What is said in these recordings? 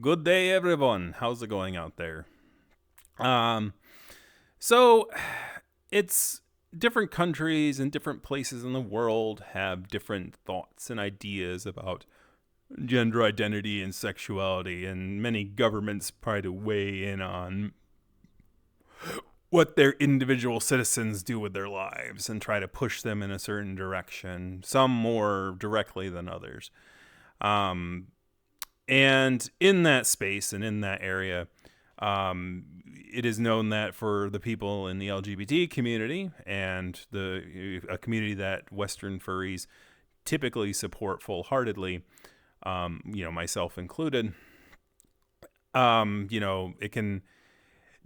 Good day, everyone. How's it going out there? Um, so it's different countries and different places in the world have different thoughts and ideas about gender identity and sexuality, and many governments try to weigh in on what their individual citizens do with their lives and try to push them in a certain direction, some more directly than others. Um, And in that space and in that area, it is known that for the people in the LGBT community and a community that Western furries typically support full-heartedly, myself included, it can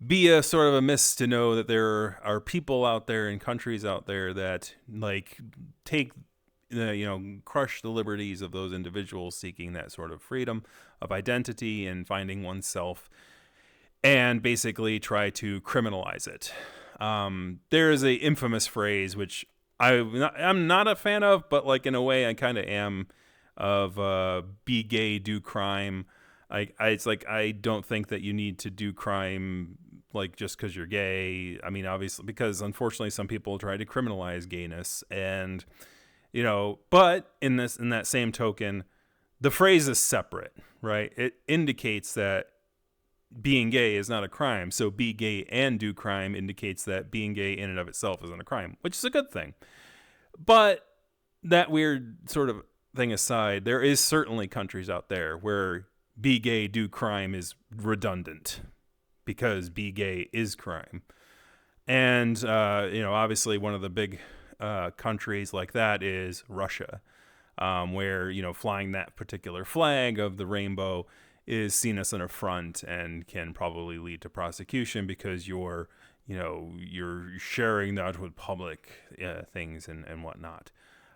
be a sort of a miss to know that there are people out there and countries out there that take crush the liberties of those individuals seeking that sort of freedom of identity and finding oneself, and basically try to criminalize it. There is a infamous phrase which I'm not a fan of, but like in a way I kind of am, of "be gay, do crime." It's like I don't think that you need to do crime like just because you're gay. I mean, obviously, because unfortunately some people try to criminalize gayness, and but in that same token, the phrase is separate, right? It indicates that being gay is not a crime. So be gay and do crime indicates that being gay in and of itself isn't a crime, which is a good thing. But that weird sort of thing aside, there is certainly countries out there where be gay, do crime is redundant because be gay is crime. And, obviously one of the big countries like that is Russia, where, flying that particular flag of the rainbow is seen as an affront and can probably lead to prosecution because you're sharing that with public things and whatnot.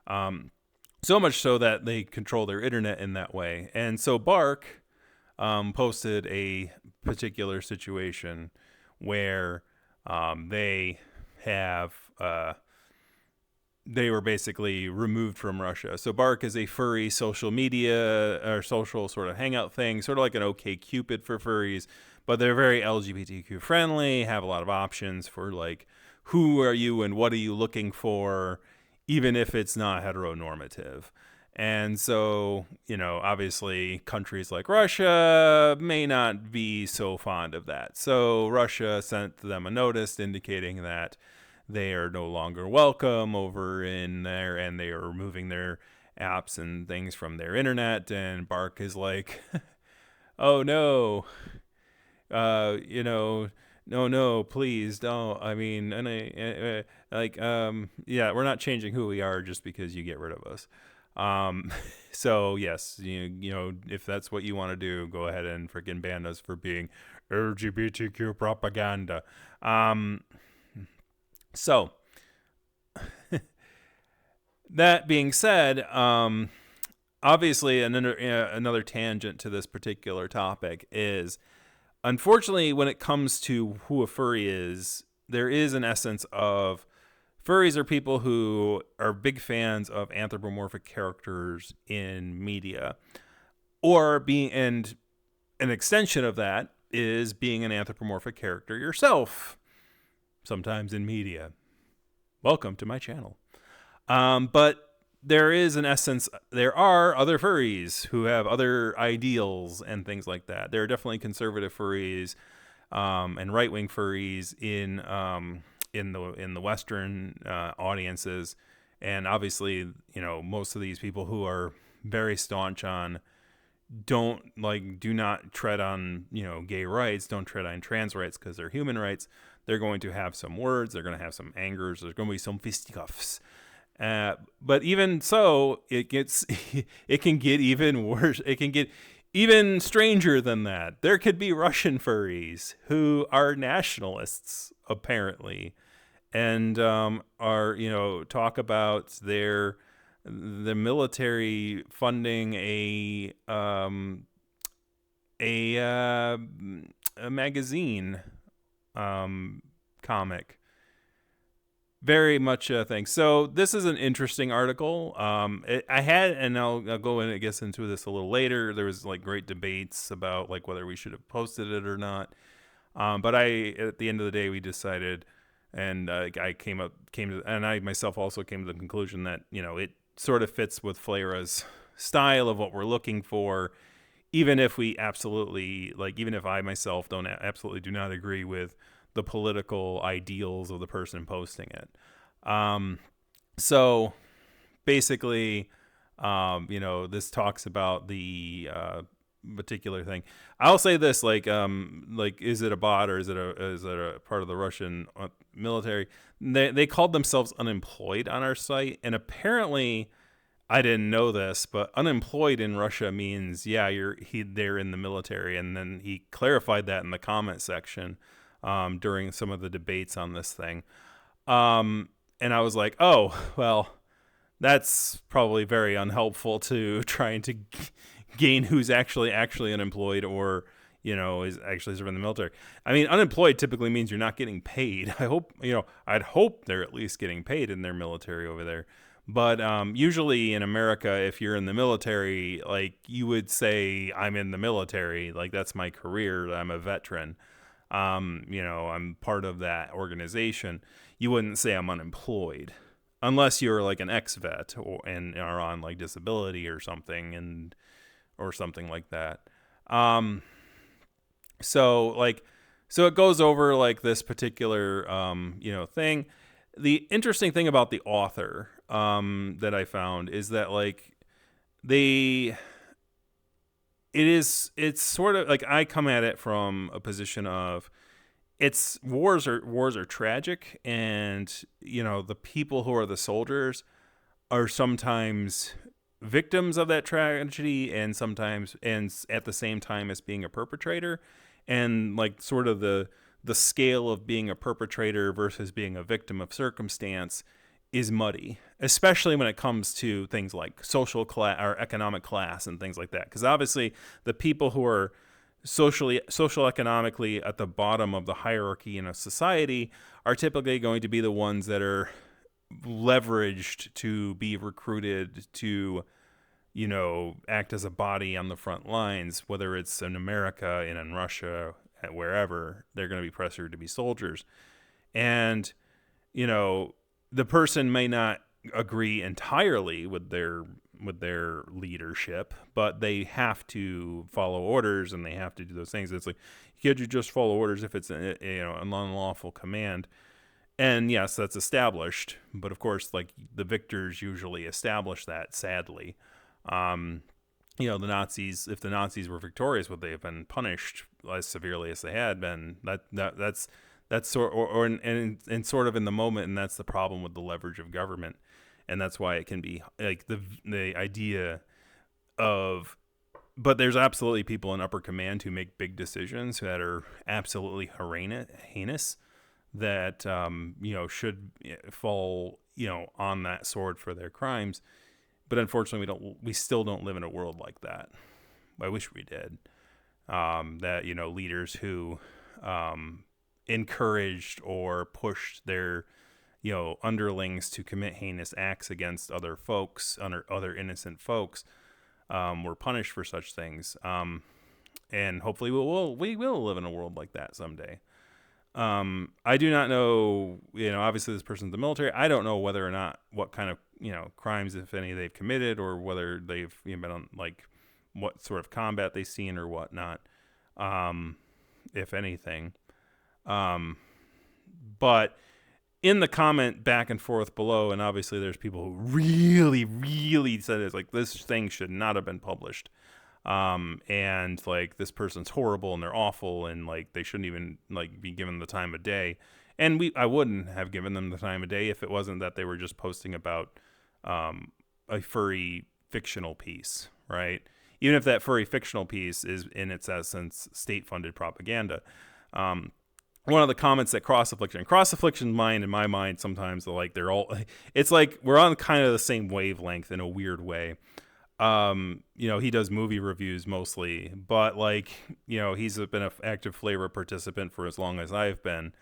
So much so that they control their internet in that way. And so BARQ posted a particular situation where they have they were basically removed from Russia. So BARQ is a furry social media or social sort of hangout thing, sort of like an OK Cupid for furries, but they're very LGBTQ friendly, have a lot of options for like who are you and what are you looking for, even if it's not heteronormative. And so, obviously countries like Russia may not be so fond of that. So Russia sent them a notice indicating that they are no longer welcome over in there, and they are removing their apps and things from their internet. And BARQ is like, oh no, no, please don't. I mean, and yeah, we're not changing who we are just because you get rid of us. So yes, if that's what you want to do, go ahead and freaking ban us for being LGBTQ propaganda. So that being said, obviously another tangent to this particular topic is, unfortunately, when it comes to who a furry is, there is an essence of furries are people who are big fans of anthropomorphic characters in media, or being, and an extension of that is being an anthropomorphic character yourself, sometimes in media. Welcome to my channel. But there is an essence, there are other furries who have other ideals and things like that. There are definitely conservative furries and right-wing furries in the Western audiences, and obviously, most of these people who are very staunch on do not tread on gay rights, don't tread on trans rights because they're human rights. They're going to have some words, they're going to have some angers, there's going to be some fisticuffs. But even so, it can get even worse. It can get even stranger than that. There could be Russian furries who are nationalists, apparently, and are talk about the military funding a magazine comic Very much a thing. So this is an interesting article. I had, and I'll go in, I guess, into this a little later. There was like great debates about like whether we should have posted it or not. But at the end of the day, we decided, and I came to, and I myself also came to the conclusion that it sort of fits with Flayrah's style of what we're looking for, even if we absolutely even if I myself don't absolutely do not agree with the political ideals of the person posting it. Um, so basically, this talks about the particular thing. I'll say this, is it a bot or is it a part of the Russian military? They called themselves unemployed on our site, and apparently, I didn't know this, but unemployed in Russia means they're in the military, and then he clarified that in the comment section during some of the debates on this thing. And I was like, oh well, that's probably very unhelpful to trying to gain who's actually unemployed or is actually serving in the military. I mean, unemployed typically means you're not getting paid. I'd hope they're at least getting paid in their military over there. But usually in America, if you're in the military, like you would say, I'm in the military, like that's my career, I'm a veteran. I'm part of that organization. You wouldn't say I'm unemployed unless you're like an ex-vet and are on like disability or something or something like that. So it goes over like this particular thing. The interesting thing about the author that I found is that it's sort of like I come at it from a position of wars are tragic, and the people who are the soldiers are sometimes victims of that tragedy and at the same time as being a perpetrator, and like sort of the scale of being a perpetrator versus being a victim of circumstance is muddy, especially when it comes to things like social class or economic class and things like that. Because obviously, the people who are social economically at the bottom of the hierarchy in a society are typically going to be the ones that are leveraged to be recruited to, act as a body on the front lines, whether it's in America and in Russia, wherever they're going to be pressured to be soldiers. And, the person may not agree entirely with their leadership, but they have to follow orders and they have to do those things. It's like, can't you just follow orders if it's an unlawful command? And yes, that's established, but of course, like the victors usually establish that. Sadly, the Nazis, if the Nazis were victorious, would they have been punished as severely as they had been? That's sort of in the moment, and that's the problem with the leverage of government, and that's why it can be like the idea of. But there's absolutely people in upper command who make big decisions that are absolutely heinous that should fall on that sword for their crimes. But unfortunately, we still don't live in a world like that. I wish we did. That leaders who encouraged or pushed their underlings to commit heinous acts against other folks, other innocent folks, were punished for such things. And hopefully we will live in a world like that someday. I do not know, obviously this person's in the military. I don't know whether or not what kind of, crimes, if any, they've committed, or whether they've been on what sort of combat they've seen or whatnot, if anything. But in the comment back and forth below, and obviously there's people who really, really said it's like, this thing should not have been published. And this person's horrible and they're awful and they shouldn't even be given the time of day. And I wouldn't have given them the time of day if it wasn't that they were just posting about a furry fictional piece, right? Even if that furry fictional piece is in its essence state-funded propaganda. One of the comments that cross-affliction's mind, in my mind, sometimes they're all, it's like we're on kind of the same wavelength in a weird way. He does movie reviews mostly, but he's been an active Flayrah participant for as long as I've been.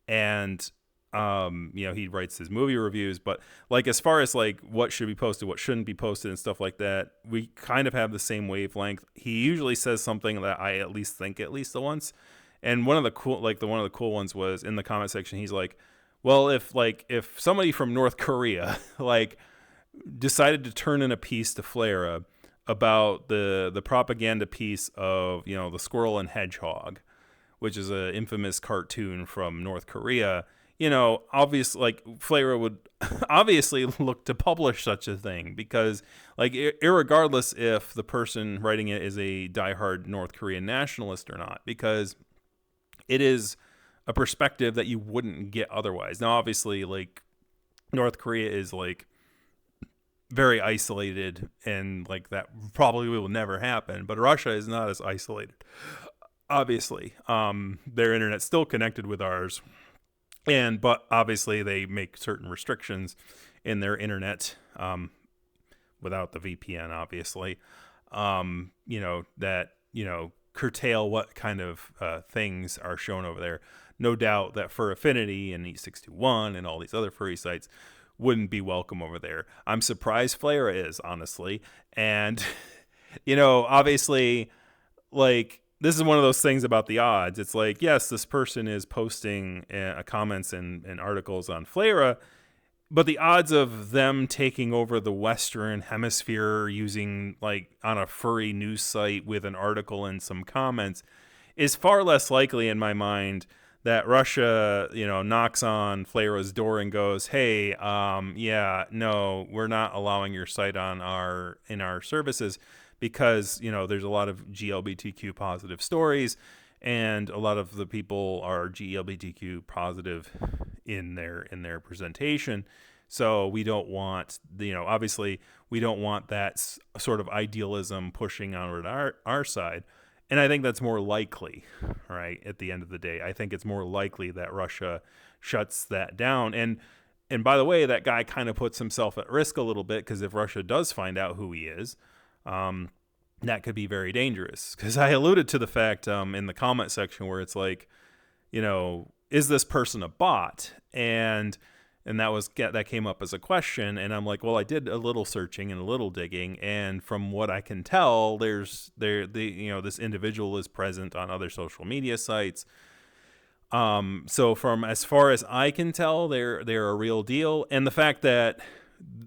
And He writes his movie reviews, but like as far as like what should be posted, what shouldn't be posted and stuff like that, we kind of have the same wavelength. He usually says something that I at least think at least once. And one of the cool ones was in the comment section. He's like, well, if somebody from North Korea like decided to turn in a piece to Flayrah about the propaganda piece of, the Squirrel and Hedgehog, which is an infamous cartoon from North Korea, obviously, like, Flayrah would obviously look to publish such a thing because, like, irregardless if the person writing it is a diehard North Korean nationalist or not, because it is a perspective that you wouldn't get otherwise. Now, obviously, like, North Korea is, like, very isolated, and, like, that probably will never happen, but Russia is not as isolated. Obviously, their internet's still connected with ours. But obviously they make certain restrictions in their internet, without the VPN, obviously, that, curtail what kind of things are shown over there. No doubt that Fur Affinity and Eat621 and all these other furry sites wouldn't be welcome over there. I'm surprised Flayrah is, honestly. And, obviously, like, this is one of those things about the odds. It's like, yes, this person is posting comments and articles on Flayrah, but the odds of them taking over the Western Hemisphere using, like, on a furry news site with an article and some comments is far less likely in my mind that Russia, knocks on Flayrah's door and goes, hey, no, we're not allowing your site in our services, because, there's a lot of GLBTQ positive stories, and a lot of the people are GLBTQ positive in their presentation. So we don't want, obviously we don't want that sort of idealism pushing onward our side. And I think that's more likely, right? At the end of the day, I think it's more likely that Russia shuts that down. And by the way, that guy kind of puts himself at risk a little bit, because if Russia does find out who he is, that could be very dangerous. Because I alluded to the fact in the comment section where it's like, is this person a bot? And that came up as a question, and I'm like, well, I did a little searching and a little digging, and from what I can tell, this individual is present on other social media sites. So from as far as I can tell, they're a real deal, and the fact that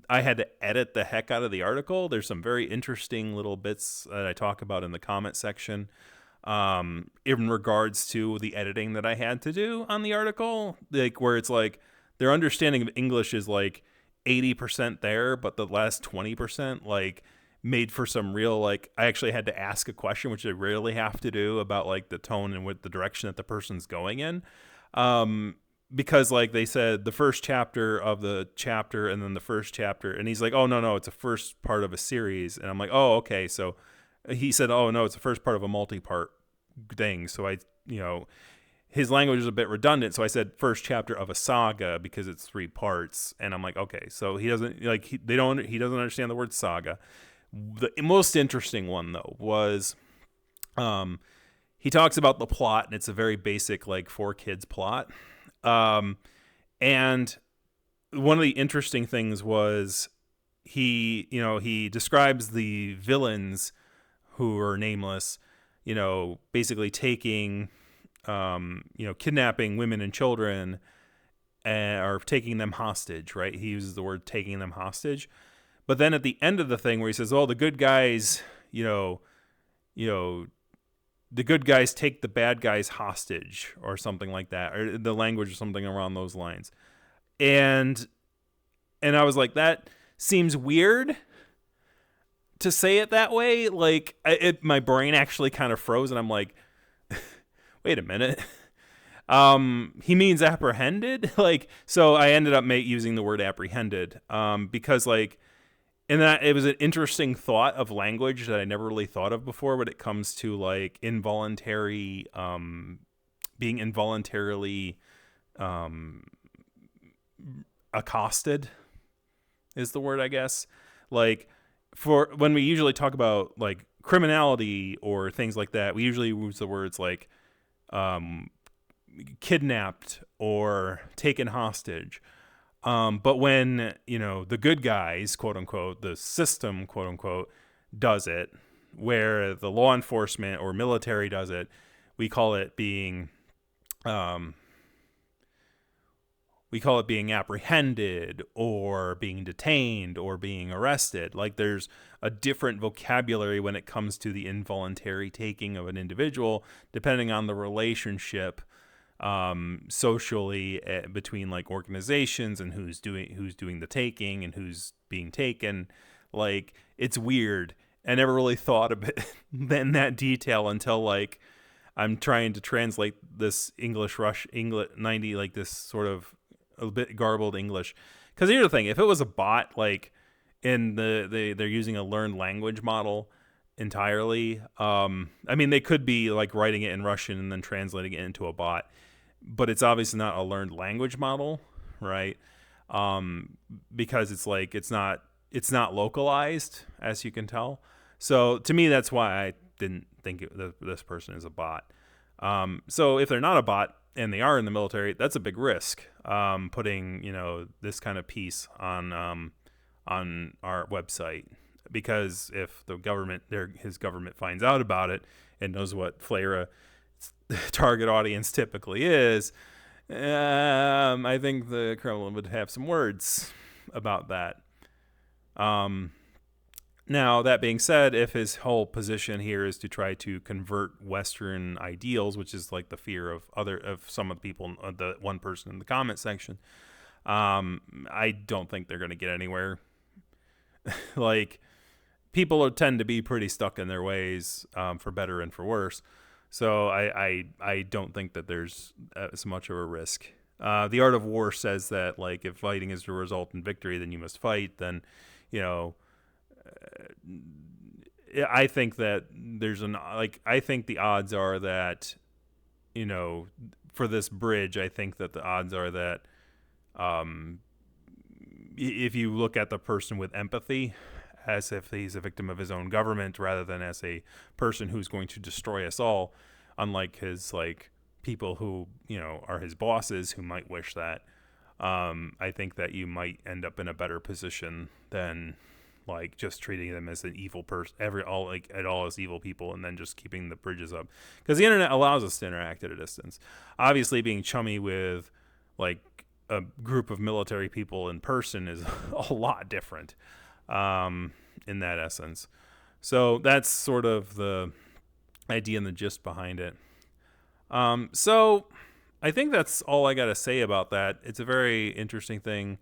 I had to edit the heck out of the article. There's some very interesting little bits that I talk about in the comment section, in regards to the editing that I had to do on the article, like where it's like their understanding of English is like 80% there, but the last 20% like made for some real, like, I actually had to ask a question, which I rarely have to do, about like the tone and what the direction that the person's going in. Because, like, they said the first chapter of the chapter and then the first chapter, and he's like, oh, no, it's a first part of a series. And I'm like, oh, okay. So he said, oh, no, it's the first part of a multi-part thing. So his language is a bit redundant. So I said first chapter of a saga because it's 3 parts. And I'm like, okay. So he doesn't, like, he doesn't understand the word saga. The most interesting one, though, was he talks about the plot, and it's a very basic, like, 4 kids plot. And one of the interesting things was he describes the villains, who are nameless, basically taking, kidnapping women and children, or taking them hostage, right? He uses the word taking them hostage. But then at the end of the thing where he says, oh, the good guys, the good guys take the bad guys hostage, or something like that, or the language or something around those lines. And I was like, that seems weird to say it that way. Like, my brain actually kind of froze, and I'm like, wait a minute. He means apprehended? Like, so I ended up using the word apprehended, because, like, and that it was an interesting thought of language that I never really thought of before when it comes to, like, involuntary, being involuntarily accosted is the word, I guess. Like, for when we usually talk about, like, criminality or things like that, we usually use the words like kidnapped or taken hostage. But when, the good guys, quote unquote, the system, quote unquote, does it, where the law enforcement or military does it, we call it being, um, apprehended or being detained or being arrested. Like, there's a different vocabulary when it comes to the involuntary taking of an individual, depending on the relationship socially between like organizations and who's doing the taking and who's being taken. Like, it's weird. I never really thought of it in that detail until like I'm trying to translate this English 90, like this sort of a bit garbled English. Because here's the thing: if it was a bot, like they're using a learned language model entirely. I mean, they could be like writing it in Russian and then translating it into a bot, but it's obviously not a learned language model, right? Because it's not localized, as you can tell. So to me, that's why I didn't think this person is a bot. So if they're not a bot and they are in the military, that's a big risk. Putting this kind of piece on our website, because if the government, his government finds out about it and knows what Flayrah target audience typically is, I think the Kremlin would have some words about that. Now, that being said, if his whole position here is to try to convert Western ideals, which is like the fear of some of the people, the one person in the comment section, I don't think they're going to get anywhere. Like, people tend to be pretty stuck in their ways, for better and for worse. So I don't think that there's as much of a risk. The Art of War says that, like, if fighting is to result in victory, then you must fight. Then, I think that I think the odds are that, for this bridge, I think that the odds are that, if you look at the person with empathy, as if he's a victim of his own government rather than as a person who's going to destroy us all, unlike his people who are his bosses who might wish that. I think that you might end up in a better position than just treating them as an evil person, all as evil people, and then just keeping the bridges up, because the internet allows us to interact at a distance. Obviously, being chummy with a group of military people in person is a lot different, in that essence. So that's sort of the idea and the gist behind it. So I think that's all I got to say about that. It's a very interesting thing.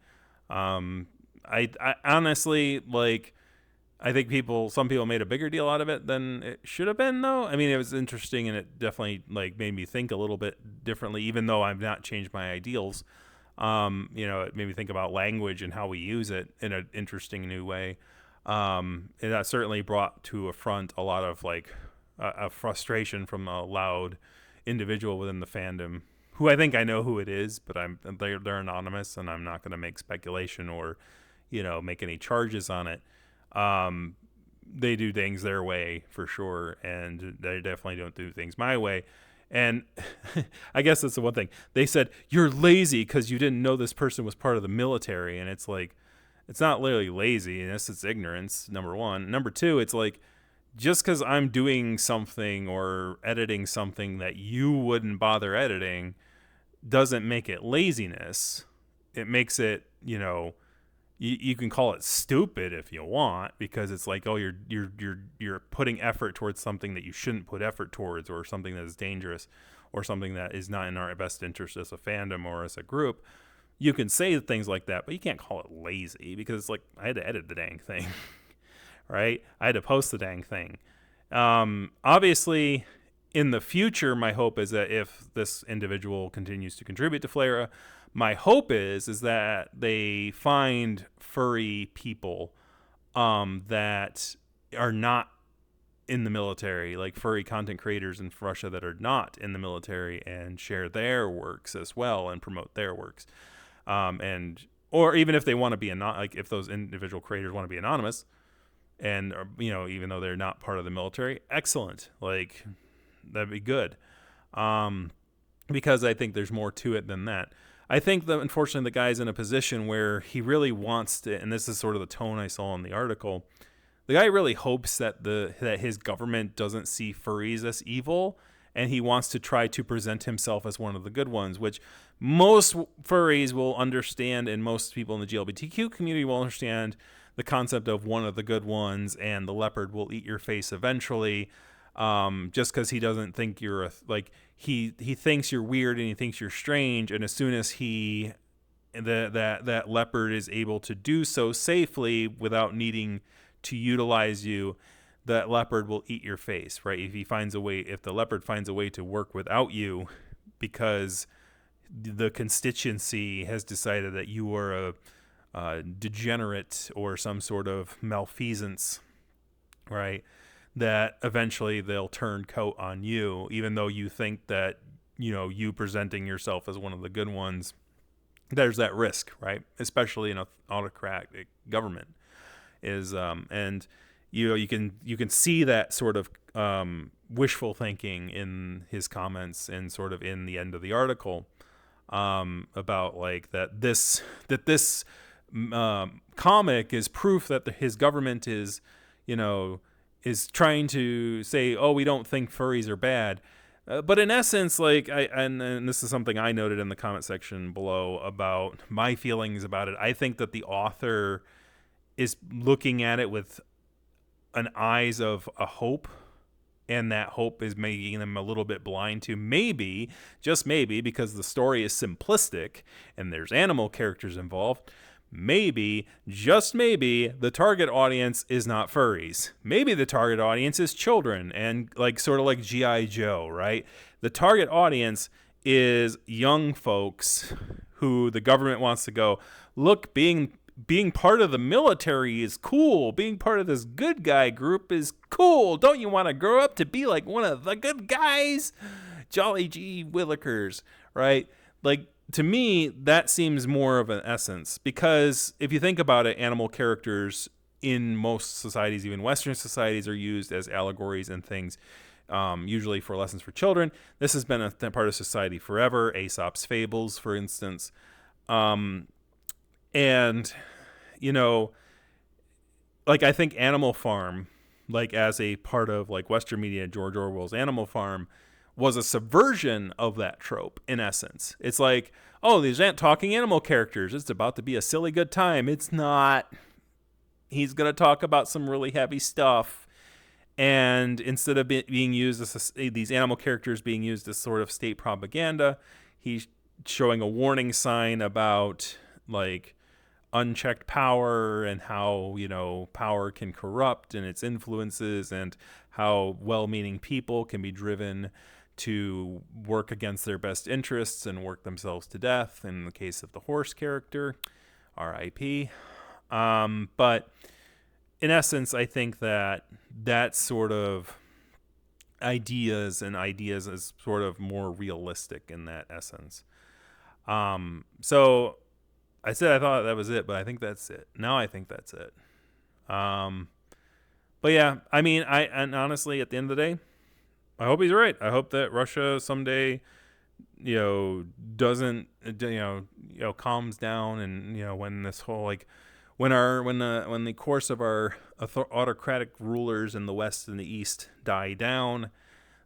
I honestly, I think some people made a bigger deal out of it than it should have been, though. I mean, it was interesting, and it definitely made me think a little bit differently, even though I've not changed my ideals. It made me think about language and how we use it in an interesting new way. And that certainly brought to a front a lot of a frustration from a loud individual within the fandom, who I think I know who it is, but they're anonymous, and I'm not going to make speculation or make any charges on it. They do things their way for sure, and they definitely don't do things my way. And I guess that's the one thing. They said, you're lazy because you didn't know this person was part of the military. And it's it's not literally lazy. It's ignorance, number one. Number two, it's just because I'm doing something or editing something that you wouldn't bother editing doesn't make it laziness. It makes it, you can call it stupid if you want, because it's you're putting effort towards something that you shouldn't put effort towards, or something that is dangerous, or something that is not in our best interest as a fandom or as a group. You can say things like that, but you can't call it lazy, because it's I had to edit the dang thing, right? I had to post the dang thing. Obviously, in the future, my hope is that if this individual continues to contribute to Flayrah, my hope is that they find furry people that are not in the military, like furry content creators in Russia that are not in the military, and share their works as well and promote their works. Or even if they want to be if those individual creators want to be anonymous, and even though they're not part of the military, excellent. That'd be good. because I think there's more to it than that. I think that unfortunately the guy's in a position where he really wants to, and this is sort of the tone I saw in the article. The guy really hopes that his government doesn't see furries as evil, and he wants to try to present himself as one of the good ones, which most furries will understand, and most people in the LGBTQ community will understand the concept of one of the good ones, and the leopard will eat your face eventually. Just because he doesn't think you're he thinks you're weird and he thinks you're strange, and as soon as that leopard is able to do so safely without needing to utilize you, that leopard will eat your face, right? If the leopard finds a way to work without you because the constituency has decided that you are a degenerate or some sort of malfeasance, right? That eventually they'll turn coat on you, even though you think that, you presenting yourself as one of the good ones, there's that risk, right? Especially in an autocratic government and you can see that sort of wishful thinking in his comments and sort of in the end of the article about like this comic is proof that his government is trying to say, oh, we don't think furries are bad. But in essence, like, and this is something I noted in the comment section below about my feelings about it. I think that the author is looking at it with an eyes of a hope, and that hope is making them a little bit blind to maybe, just maybe, because the story is simplistic and there's animal characters involved, maybe, just maybe, the target audience is not furries. Maybe the target audience is children, and like sort of like G.I. Joe, right? The target audience is young folks who the government wants to go, look, being part of the military is cool. Being part of this good guy group is cool. Don't you want to grow up to be like one of the good guys? Jolly G. Willikers, right? Like, to me, that seems more of an essence, because if you think about it, animal characters in most societies, even Western societies, are used as allegories and things, usually for lessons for children. This has been a part of society forever. Aesop's fables, for instance. And, like, I think Animal Farm, like, as a part of, like, Western media, George Orwell's Animal Farm, was a subversion of that trope, in essence. It's like, oh, these aren't talking animal characters. It's about to be a silly good time. It's not. He's going to talk about some really heavy stuff. And instead of being used as these animal characters being used as sort of state propaganda, he's showing a warning sign about, like, unchecked power and how, power can corrupt and its influences, and how well-meaning people can be driven to work against their best interests and work themselves to death. In the case of the horse character, R.I.P. But in essence, I think that sort of ideas is sort of more realistic in that essence. So I said I thought that was it, but I think that's it. Now I think that's it. But yeah, I mean, and honestly, at the end of the day, I hope he's right. I hope that Russia someday, doesn't, calms down, and when this whole, like, when the course of our autocratic rulers in the West and the East die down,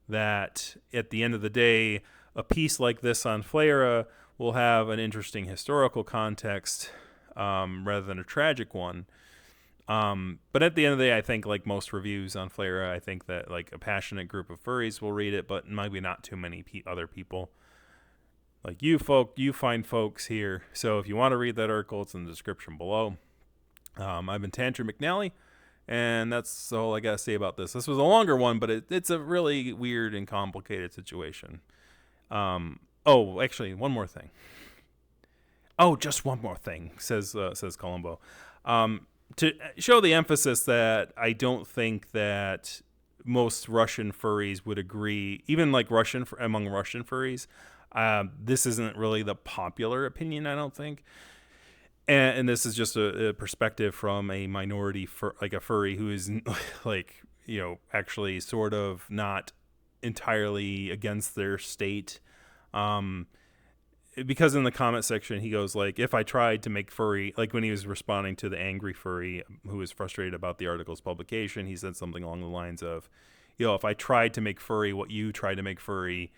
that at the end of the day, a piece like this on Flayrah will have an interesting historical context, rather than a tragic one. But at the end of the day, I think, like most reviews on Flayrah, I think that, like, a passionate group of furries will read it, but maybe not too many other people. Like you find folks here. So if you want to read that article, it's in the description below. I've been Tantrum McNally, and that's all I got to say about this. This was a longer one, but it's a really weird and complicated situation. Oh, actually, one more thing. Oh, just one more thing, says Columbo. To show the emphasis that I don't think that most Russian furries would agree, even like among Russian furries, this isn't really the popular opinion, I don't think. And this is just a perspective from a minority, like a furry who is like, actually sort of not entirely against their state. Because in the comment section he goes like, if I tried to make furry, like when he was responding to the angry furry who was frustrated about the article's publication, he said something along the lines of, if I tried to make furry what you tried to make furry,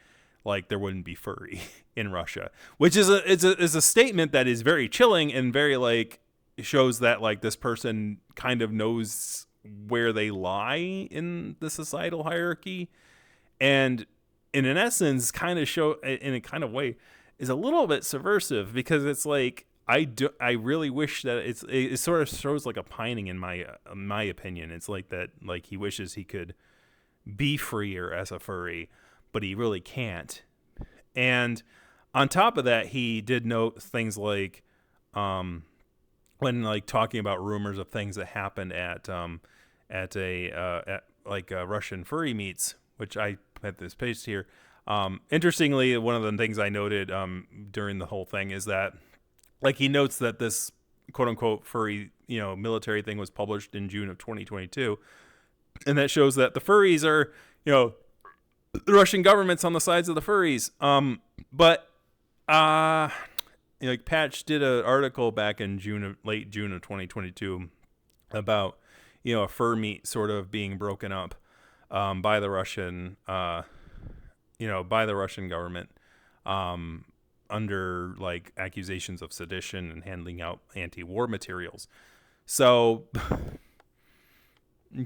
like there wouldn't be furry in Russia, which is a statement that is very chilling and very like shows that like this person kind of knows where they lie in the societal hierarchy, and in an essence kind of show in a kind of way is a little bit subversive, because it's like I really wish that it sort of shows like a pining in my opinion. It's like that, like he wishes he could be freer as a furry, but he really can't. And on top of that, he did note things like when like talking about rumors of things that happened at Russian furry meets, which I had this page here. Interestingly, one of the things I noted during the whole thing is that, like, he notes that this quote unquote furry, military thing was published in June of 2022, and that shows that the furries are, the Russian government's on the sides of the furries. But like Patch did an article back in late June of 2022 about a fur meet sort of being broken up by the Russian. By the Russian government, under like accusations of sedition and handing out anti-war materials. So,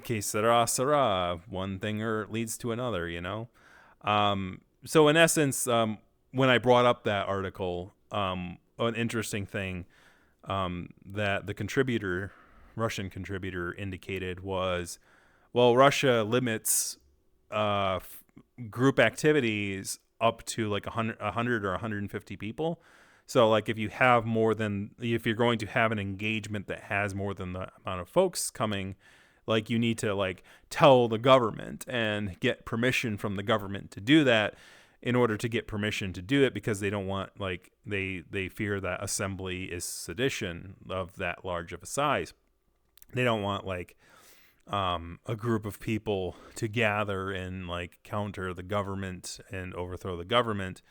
que sera, one thing leads to another, So in essence, when I brought up that article, an interesting thing that the Russian contributor indicated was, well, Russia limits group activities up to like 100 or 150 people. So like if you're going to have an engagement that has more than the amount of folks coming, like you need to like tell the government and get permission from the government to do that, in order to get permission to do it, because they don't want, like, they fear that assembly is sedition of that large of a size. They don't want like a group of people to gather and like counter the government and overthrow the government.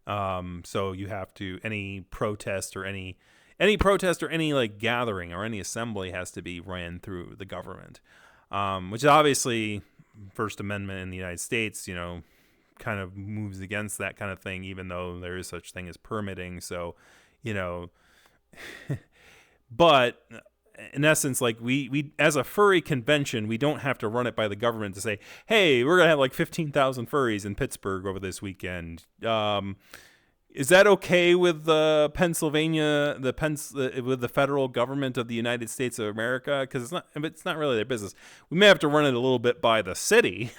So you have to, any protest or any like gathering or any assembly has to be ran through the government, which obviously First Amendment in the United States, kind of moves against that kind of thing, even though there is such thing as permitting. So, but in essence, like we as a furry convention, we don't have to run it by the government to say, hey, we're going to have like 15,000 furries in Pittsburgh over this weekend. Is that okay with Pennsylvania, with the federal government of the United States of America? Because it's not really their business. We may have to run it a little bit by the city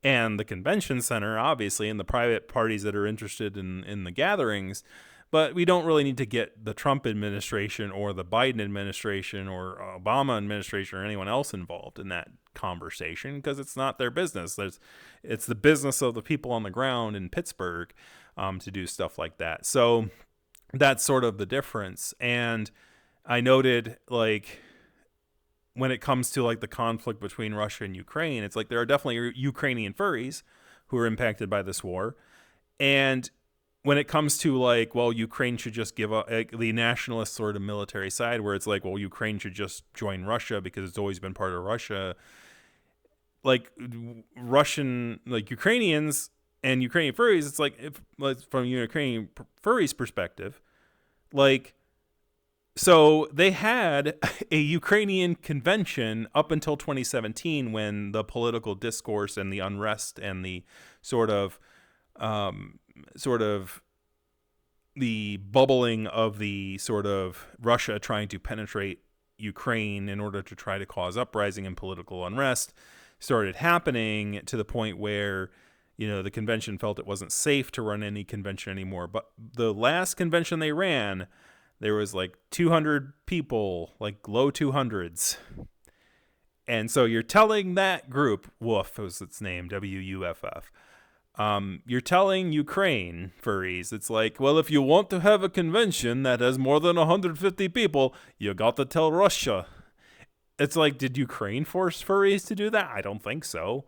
and the convention center, obviously, and the private parties that are interested in the gatherings. But we don't really need to get the Trump administration or the Biden administration or Obama administration or anyone else involved in that conversation, because it's not their business. It's the business of the people on the ground in Pittsburgh to do stuff like that. So that's sort of the difference. And I noted, like, when it comes to like the conflict between Russia and Ukraine, it's like there are definitely Ukrainian furries who are impacted by this war. And when it comes to like, well, Ukraine should just give up, like, the nationalist sort of military side, where it's like, well, Ukraine should just join Russia because it's always been part of Russia. Like Ukrainians and Ukrainian furries, it's like, from Ukrainian furries perspective, like, so they had a Ukrainian convention up until 2017, when the political discourse and the unrest and the sort of the bubbling of the sort of Russia trying to penetrate Ukraine in order to try to cause uprising and political unrest started happening, to the point where, the convention felt it wasn't safe to run any convention anymore. But the last convention they ran, there was like 200 people, like low 200s. And so you're telling that group, WUFF was its name, WUFF, you're telling Ukraine furries, it's like, well, if you want to have a convention that has more than 150 people, you got to tell Russia. It's like, did Ukraine force furries to do that? I don't think so.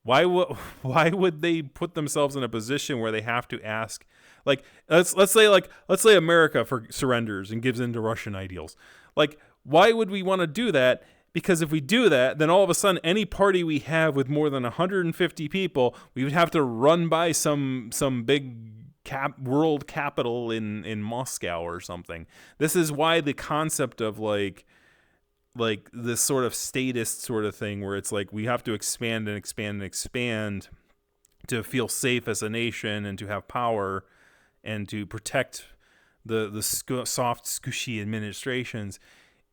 Why would why would they put themselves in a position where they have to ask, like, let's say America surrenders and gives in to Russian ideals. Like, why would we want to do that? Because if we do that, then all of a sudden any party we have with more than 150 people, we would have to run by some big world capital in Moscow or something. This is why the concept of like this sort of statist sort of thing, where it's like we have to expand and expand and expand to feel safe as a nation and to have power and to protect the soft, squishy administrations,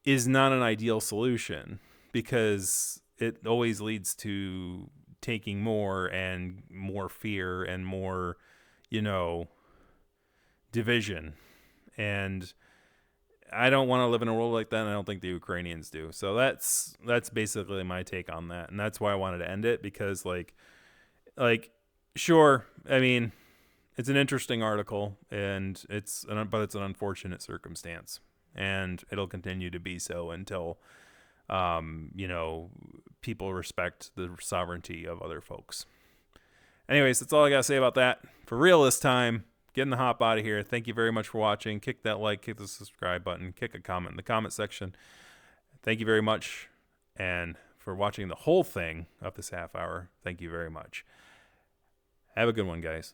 is not an ideal solution, because it always leads to taking more and more fear and more, division. And I don't want to live in a world like that, and I don't think the Ukrainians do. So that's basically my take on that, and that's why I wanted to end it, because like sure, I mean, it's an interesting article, and but it's an unfortunate circumstance, and it'll continue to be so until people respect the sovereignty of other folks. Anyways, that's all I gotta say about that. For real this time. Getting the hop out of here. Thank you very much for watching. Kick that like, kick the subscribe button, kick a comment in the comment section. Thank you very much. And for watching the whole thing of this half hour, thank you very much. Have a good one, guys.